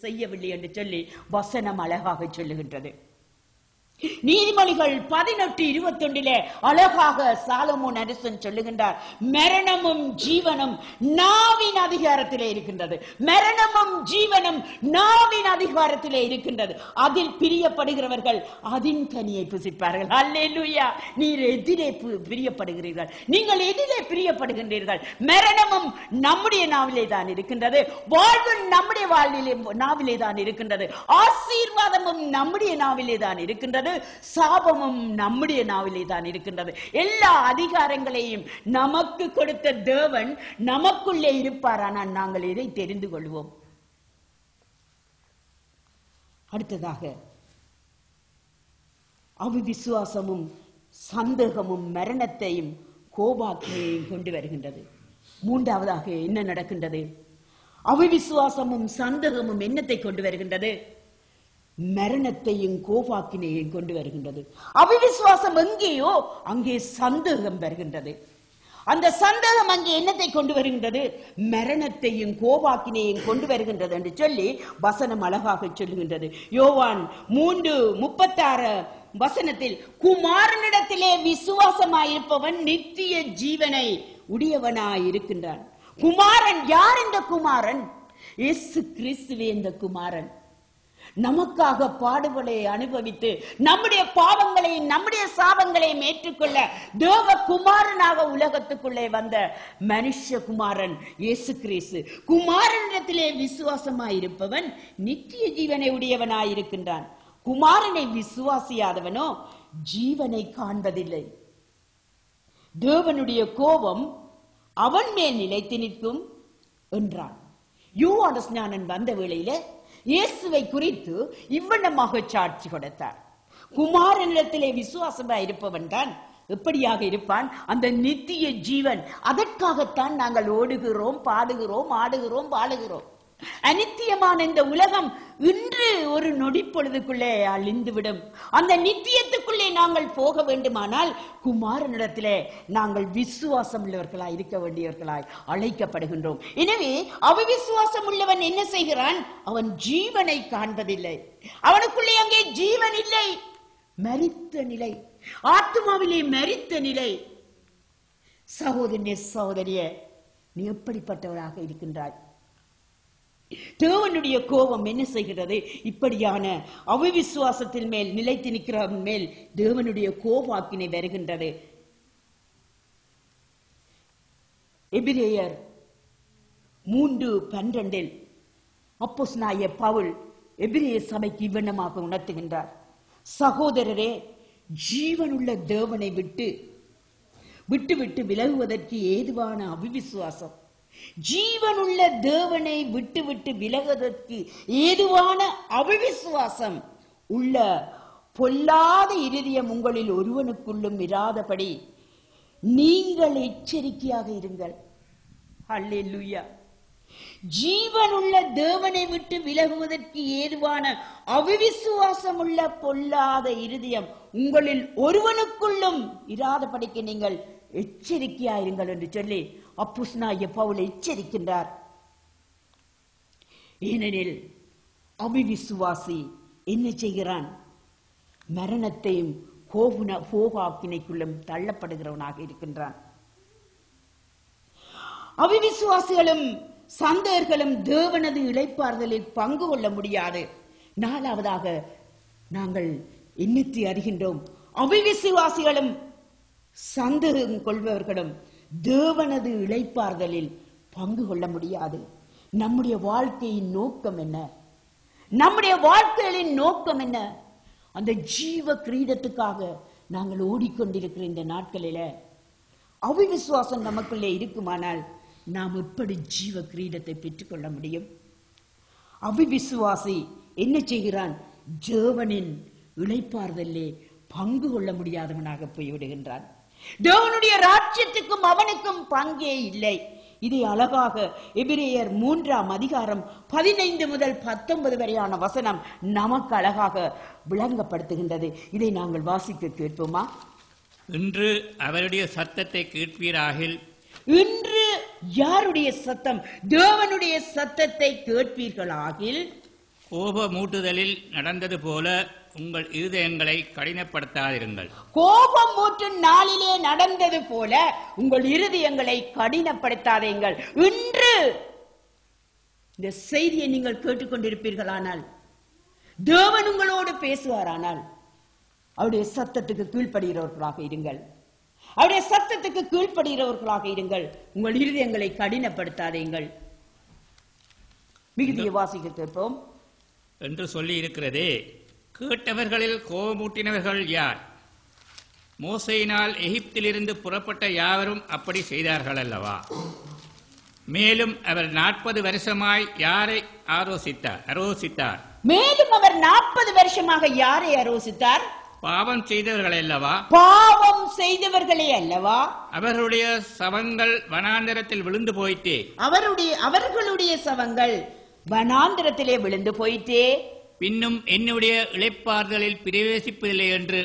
செய்யவில்லை என்று சொல்லி வசனம் அழகாக சொல்லுகின்றது. நீதிமொழிகள் 18:21 அழகாக சாலமோன் அரசன் சொல்லுகின்றார், மரணமும் ஜீவனும் நாவின் அதிகாரத்திலே இருக்கின்றது. மரணமும் ஜீவனும் நாவின் அதிகாரத்திலே இருக்கின்றது. அதில் பிரியப்படுகிறவர்கள் அதின் கனியை புசிப்பார்கள். அல்லேலூயா. நீர் எதிரே பிரியப்படுகிறீர்கள்? நீங்கள் எதிரே பிரியப்படுகின்றீர்கள்? மரணமும் நம்முடைய நாவிலே தான் இருக்கின்றது. வாழ்வு நம்முடைய நாவிலே தான் இருக்கின்றது. ஆசீர்வாதமும் நம்முடைய நாவிலே தான் இருக்கின்றது. சாபமும் நம்முடைய நாவிலே தான் இருக்கின்றது. எல்லா அதிகாரங்களையும் நமக்கு கொடுத்த தேவன் நமக்குள்ளே இருப்பார். ஆனால் நாங்கள் இதை தெரிந்து கொள்வோம். அடுத்ததாக அவிசுவாசமும் சந்தேகமும் மரணத்தையும் கோபாக்கினையும் கொண்டு வருகின்றது. மூன்றாவதாக என்ன நடக்கின்றது? அவிசுவாசமும் சந்தேகமும் என்னத்தை கொண்டு வருகின்றது? மரணத்தையும் கோபாக்கினையும் கொண்டு வருகின்றது. அவிசுவாசம் எங்கேயோ அங்கே சந்தேகம் வருகின்றது. அந்த சந்தேகம் அங்கே என்னத்தை கொண்டு வருகின்றது? மரணத்தையும் கோபாக்கினையும் கொண்டு வருகின்றது என்று சொல்லி வசனம் அழகாக சொல்லுகின்றது. யோவான் 3:36 வசனத்தில், குமாரனிடத்திலே விசுவாசமாயிருப்பவன் நித்திய ஜீவனை உடையவனாயிருக்கின்றான். குமாரன் யார்? இந்த குமாரன் இயேசு கிறிஸ்துவே. இந்த குமாரன் நமக்காக பாடுகளை அனுபவித்து நம்முடைய பாவங்களையும் நம்முடைய சாபங்களையும் ஏற்றுக்கொள்ள தேவ குமாரனாக உலகத்துக்குள்ளே வந்த மனுஷகுமாரன் இயேசு கிறிஸ்து. குமாரனிடத்திலே விசுவாசமாயிருப்பவன் நித்திய ஜீவனை உடையவனாயிருக்கின்றான். குமாரனை விசுவாசியாதவனோ ஜீவனை காண்பதில்லை. தேவனுடைய கோபம் அவன் மேல் நிலைத்து நிற்கும் என்றான். யோவான் ஸ்நானன் வந்த வேளையில இயேசுவை குறித்து இவ்வண்ணமாக சாட்சி கொடுத்தார். குமாரனிடத்திலே விசுவாசமா இருப்பவன் தான் எப்படியாக இருப்பான்? அந்த நித்திய ஜீவன். அதற்காகத்தான் நாங்கள் ஓடுகிறோம், பாடுகிறோம், ஆடுகிறோம், வாழுகிறோம். அநித்தியமான இந்த உலகம் இன்று ஒரு நொடி பொழுதுக்குள்ளே அழிந்துவிடும். அந்த நித்தியத்துக்குள்ளே நாங்கள் போக வேண்டுமானால் குமாரனிடத்திலே நாங்கள் விசுவாசம் உள்ளவர்களாய் இருக்க வேண்டியவர்களாய் அழைக்கப்படுகின்றோம். எனவே அவிசுவாசம் உள்ளவன் என்ன செய்கிறான்? அவன் ஜீவனை காண்பதில்லை. அவனுக்குள்ளே அங்கே ஜீவன் இல்லை. மரித்த நிலை, ஆத்மாவிலே மரித்த நிலை. சகோதரிய, நீ எப்படிப்பட்டவராக இருக்கின்றாய்? தேவனுடைய கோபம் என்ன செய்கிறது? இப்படியான அவிசுவாசத்தின் மேல் நிலைத்து நிற்கிற மேல் தேவனுடைய கோபாக்கினை வருகின்றது. எபிரேயர் 3:12 அப்போஸ்தலனாகிய பவுல் எபிரேய சபைக்கு இவ்வண்ணமாக உணர்த்துகின்றார். சகோதரரே, ஜீவனுள்ள தேவனை விட்டு விலகுவதற்கு ஏதுவான அவிசுவாசம், ஜீவனுள்ள தேவனை விட்டு விலகுவதற்கு ஏதுவான அவிசுவாசம் உள்ள பொல்லாத இருதயம் உங்களில் ஒருவனுக்குள்ளும் இராதபடி நீங்கள் எச்சரிக்கையாக இருங்கள். அல்லேலூயா. ஜீவனுள்ள தேவனை விட்டு விலகுவதற்கு ஏதுவான அவிசுவாசம் உள்ள பொல்லாத இருதயம் உங்களில் ஒருவனுக்குள்ளும் இராதபடிக்கு நீங்கள் எச்சரிக்கையாயிருங்கள் என்று சொல்லி அப்போஸ்தலனாகிய பவுல் எச்சரிக்கின்றார். ஏனெனில் அவிசுவாசி என்ன செய்கிறான்? மரணத்தையும் கோபாக்கினைக்குள்ளும் தள்ளப்படுகிறவனாக இருக்கின்றான். அவிசுவாசிகளும் சந்தேகர்களும் தேவனது இளைப்பாறுதலில் பங்கு கொள்ள முடியாது. நாலாவதாக நாங்கள் எண்ணத்தை அறிகின்றோம், அவிசுவாசிகளும் சந்தேகம் கொள்பவர்களும் தேவனது இளைப்பாறுதலில் பங்கு கொள்ள முடியாது. நம்முடைய வாழ்க்கையின் நோக்கம் என்ன? நம்முடைய வாழ்க்கையின் நோக்கம் என்ன? அந்த ஜீவ கிரீடத்துக்காக நாங்கள் ஓடிக்கொண்டிருக்கிற இந்த நாட்களில அவிசுவாசம் நமக்குள்ளே இருக்குமானால் நாம் எப்படி ஜீவ கிரீடத்தை பெற்றுக்கொள்ள முடியும்? அவிசுவாசி என்ன செய்கிறான்? தேவனின் இளைப்பாறுதலே பங்கு கொள்ள முடியாதவனாக போய்விடுகின்றான். தேவனுடைய ராஜ்யத்துக்கும் அவனுக்கும் பங்கே இல்லை. இதை அழகாக எபிரேயர் 3:15 முதல் 19 வரையான வசனம் நமக்கு அழகாக விளங்கப்படுத்துகின்றது. இதை நாங்கள் வாசிக்க கேட்போமா? இன்று அவருடைய சத்தத்தை கேட்பீராகில். இன்று யாருடைய சத்தம்? தேவனுடைய சத்தத்தை கேட்பீர்களாகில் கோபமூட்டுதலில் நடந்தது போல உங்கள் இருதயங்களை கடினப்படுத்தாதிருங்கள். கோபமூட்டும் நாளிலே நடந்தது போல உங்கள் இருதயங்களை கடினப்படுத்தாதீங்கள். இன்று இந்த செய்தியை நீங்கள் கேட்டுக்கொண்டிருப்பீர்களானால், தேவன் உங்களோடு பேசுவாரானால், அவருடைய சத்தத்துக்கு கீழ்ப்படுகிறவர்களாக இருங்கள். அவருடைய சத்தத்துக்கு கீழ்ப்படுகிறவர்களாக இருங்கள். உங்கள் இருதயங்களை கடினப்படுத்தாதீங்கள். மிகுதியை வாசிக்க கேட்போம் என்று சொல்லி இருக்கிறதே. கேட்டவர்களில் கோபமூட்டினவர்கள் யார்? மோசேயினால் எகிப்திலிருந்து புறப்பட்ட யாவரும் அப்படி செய்தார்கள் அல்லவா? மேலும் அவர் 40 வருஷமாய் யாரை அரோசித்தார்? மேலும் அவர் 40 வருஷமாக யாரை அரோசித்தார்? பாவம் செய்தவர்கள் அல்லவா? பாவம் செய்தவர்களே அல்லவா? அவர்களுடைய சவங்கள் வனாந்தரத்தில் விழுந்து போயிட்டே. அவர்களுடைய சவங்கள் வனாந்தரத்திலே விழுந்து போயிட்டே. பின்னும் என்னுடைய இளைப்பாறுதலில் பிரவேசிப்பதில்லை என்று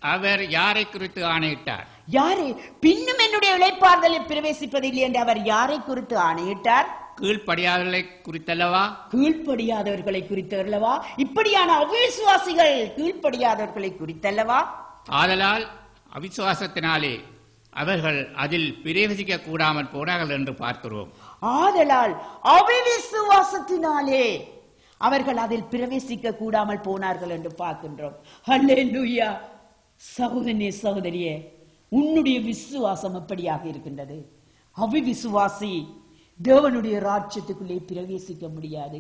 அவர் யாரை குறித்து ஆணையிட்டார்? யாரை? பின்னும் என்னுடைய இளைப்பாறுதலில் பிரவேசிப்பதில்லை என்று அவர் யாரை குறித்து ஆணையிட்டார்? கீழ்ப்படியாதவர்களை குறித்தல்லவா? கீழ்ப்படியாதவர்களை குறித்தல்லவா? இப்படியான அவிசுவாசிகள் கீழ்ப்படியாதவர்களை குறித்தல்லவா? ஆதலால் அவிசுவாசத்தினாலே அவர்கள் அதில் பிரவேசிக்க கூடாமல் போனார்கள் என்று பார்க்கிறோம். ஆதலால் அவிசுவாசத்தினாலே அவர்கள் அதில் பிரவேசிக்க கூடாமல் போனார்கள் என்று பார்க்கின்றோம். அல்லேலூயா. சகோதரனே, சகோதரியே, உன்னுடைய விசுவாசம் எப்படியாக இருக்கின்றது? அவிசுவாசி தேவனுடைய ராஜ்யத்துக்குள்ளே பிரவேசிக்க முடியாது.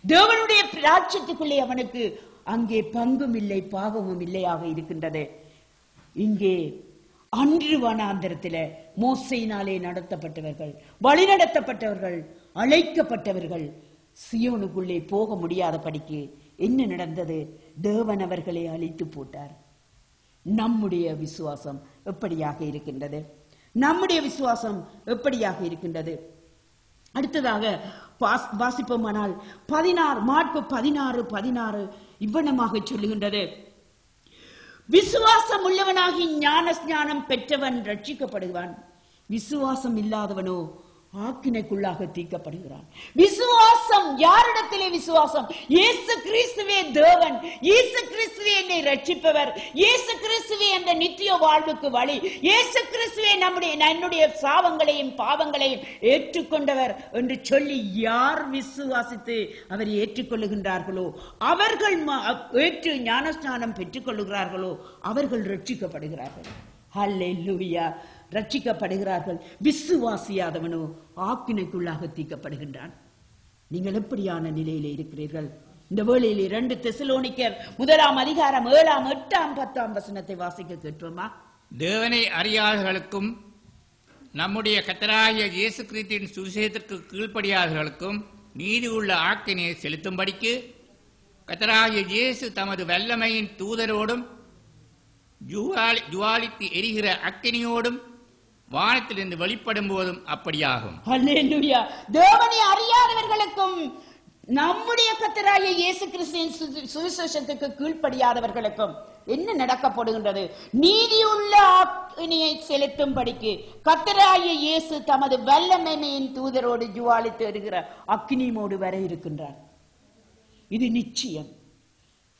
தேவனுடைய ராஜ்யத்துக்குள்ளே அவனுக்கு அங்கே பங்கும் இல்லை, பாகமும் இல்லையாக இருக்கின்றது. இங்கே அன்று வனாந்தரத்திலே மோசேயினாலே நடத்தப்பட்டவர்கள், வழிநடத்தப்பட்டவர்கள், அழைக்கப்பட்டவர்கள் சியோனுக்குள்ளே போக முடியாதபடிக்கு என்ன நடந்தது? தேவன் அவர்களை அழித்து போட்டார். நம்முடைய விசுவாசம் எப்படியாக இருக்கின்றது? நம்முடைய விசுவாசம் எப்படியாக இருக்கின்றது? அடுத்ததாக வாசிப்போமானால் 16 மார்க்கு 16:16 இவ்வனமாக சொல்லுகின்றது. விசுவாசம் உள்ளவனாகி ஞான ஸ்நானம் பெற்றவன் ரட்சிக்கப்படுவான், விசுவாசம் இல்லாதவனோ ஆக்கினைக்குள்ளாக தீர்க்கப்படுகிறான். விசுவாசம் யாரிடத்திலே? விசுவாசம் இயேசு கிறிஸ்துவே தேவன், இயேசு கிறிஸ்துவே என்னை ரட்சிப்பவர், இயேசு கிறிஸ்துவே அந்த நித்திய வாழ்வுக்கு வழி, இயேசு கிறிஸ்துவே என்னுடைய சாபங்களையும் பாவங்களையும் ஏற்றுக்கொண்டவர் என்று சொல்லி யார் விசுவாசித்து அவரை ஏற்றுக்கொள்ளுகின்றார்களோ, அவர்கள் ஏற்று ஞானஸ்நானம் பெற்றுக் கொள்ளுகிறார்களோ அவர்கள் ரட்சிக்கப்படுகிறார்கள். ஹல்லேலூயா. ரட்சிக்கப்படுகிறார்கள். விசுவாசியாதவனோ ஆக்கினைக்குள்ளாக தீர்க்கப்படுகின்றான். நீங்கள் எப்படியான நிலையிலே இருக்கிறீர்கள்? இந்த வேளையிலே 2 தெசலோனிக்கர் 1 7, 8, 10 வசனத்தை வாசிக்க கேட்போமா? தேவனை அறியாதவர்களுக்கும் நம்முடைய கர்த்தராகிய இயேசு கிறிஸ்துவின் சுவிசேஷத்திற்கு கீழ்ப்படியாதவர்களுக்கும் நீதி உள்ள ஆக்கினையை செலுத்தும்படிக்கு கர்த்தராகிய இயேசு தமது வல்லமையின் தூதரோடும் ஜுவாலித்து எரிகிற அக்கினியோடும் வானத்திலிருந்து வெளிப்படும் போதும் அப்படியாகும். அல்லேலூயா. தேவனை அறியாதவர்களுக்கும் நம்முடைய கர்த்தராகிய இயேசு கிறிஸ்துவின் சுவிசேஷத்துக்கு கீழ்ப்படியாதவர்களுக்கும் என்ன நடக்கப்படுகின்றது? நீதியுள்ள ஆக்கினையை செலுத்தும்படிக்கு கர்த்தராகிய இயேசு தமது வல்லமையின் தூதரோடு ஜுவாலித்து எரிகிற அக்கினியோடு வர இருக்கின்றார். இது நிச்சயம்.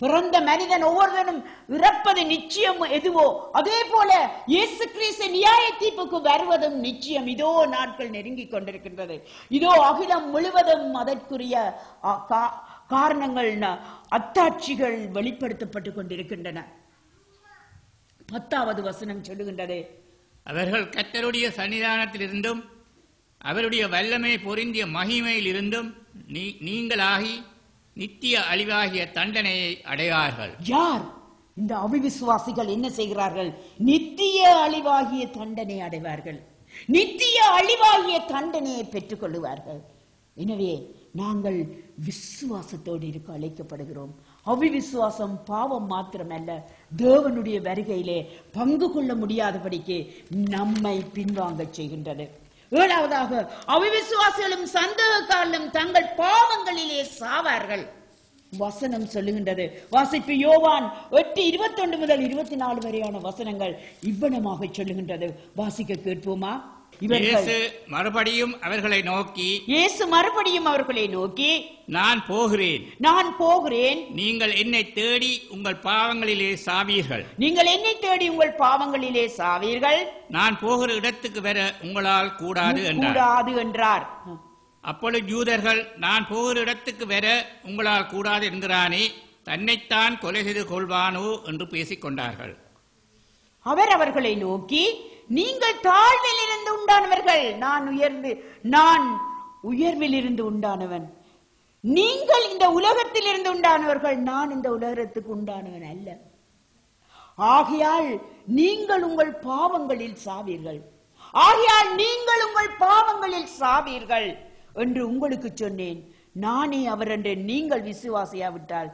பிறந்த மனிதன் ஒவ்வொருவனும் இறப்பது நிச்சயம் எதுவோ அதே போல இயேசு கிறிஸ்து நியாய தீர்ப்புக்கு வருவதும் நிச்சயம். இதோ நாட்கள் நெருங்கிக் கொண்டிருக்கின்றது. இதோ அகிலம் முழுவதும் அதற்குரிய காரணங்கள், அத்தாட்சிகள் வெளிப்படுத்தப்பட்டுக் கொண்டிருக்கின்றன. 10வது வசனம் சொல்லுகின்றது, அவர்கள் கர்த்தருடைய சன்னிதானத்திலிருந்தும் அவருடைய வல்லமை பொருந்திய மகிமையில் இருந்தும் நீங்களாகி நித்திய அழிவாகிய தண்டனையை அடைவார்கள். யார்? இந்த அவிசுவாசிகள் என்ன செய்கிறார்கள்? நித்திய அழிவாகிய தண்டனை அடைவார்கள். நித்திய அழிவாகிய தண்டனையை பெற்றுக் கொள்ளுவார்கள். எனவே நாங்கள் விசுவாசத்தோடு இருக்க அழைக்கப்படுகிறோம். அவிசுவாசம் பாவம் மாத்திரமல்ல, தேவனுடைய வருகையிலே பங்கு கொள்ள முடியாதபடிக்கு நம்மை பின்வாங்க செய்கின்றது. 7வதாக அவிசுவாசிகளும் சந்தேகக்காரர்களும் தங்கள் பாவங்களிலே சாவார்கள். வசனம் சொல்லுகின்றது. வாசிப்பு யோவான் 8:21 முதல் 24 வரையான வசனங்கள் இவ்வனமாக சொல்லுகின்றது. வாசிக்க கேட்போமா? இயேசு மறுபடியும் அவர்களை நோக்கி நான் போகிறேன், நீங்கள் என்னை தேடி உங்கள் பாவங்களிலே சாவீர்கள், நான் போகிற இடத்துக்கு வர உங்களால் கூடாது என்றார். அப்பொழுது யூதர்கள், நான் போகிற இடத்துக்கு வர உங்களால் கூடாது என்கிறானே, தன்னைத்தான் கொலை செய்து கொள்வானோ என்று பேசிக் கொண்டார்கள். அவர் அவர்களை நோக்கி, நீங்கள் தாழ்வில் இருந்து உண்டானவர்கள், நான் உயர்வில் இருந்து உண்டானவன். நீங்கள் இந்த உலகத்தில் இருந்து உண்டானவர்கள், நான் இந்த உலகத்துக்கு உண்டானவன் அல்ல. ஆகையால் நீங்கள் உங்கள் பாவங்களில் சாவீர்கள் என்று உங்களுக்கு சொன்னேன். நானே அவர் என்று நீங்கள் விசுவாசியாவிட்டால்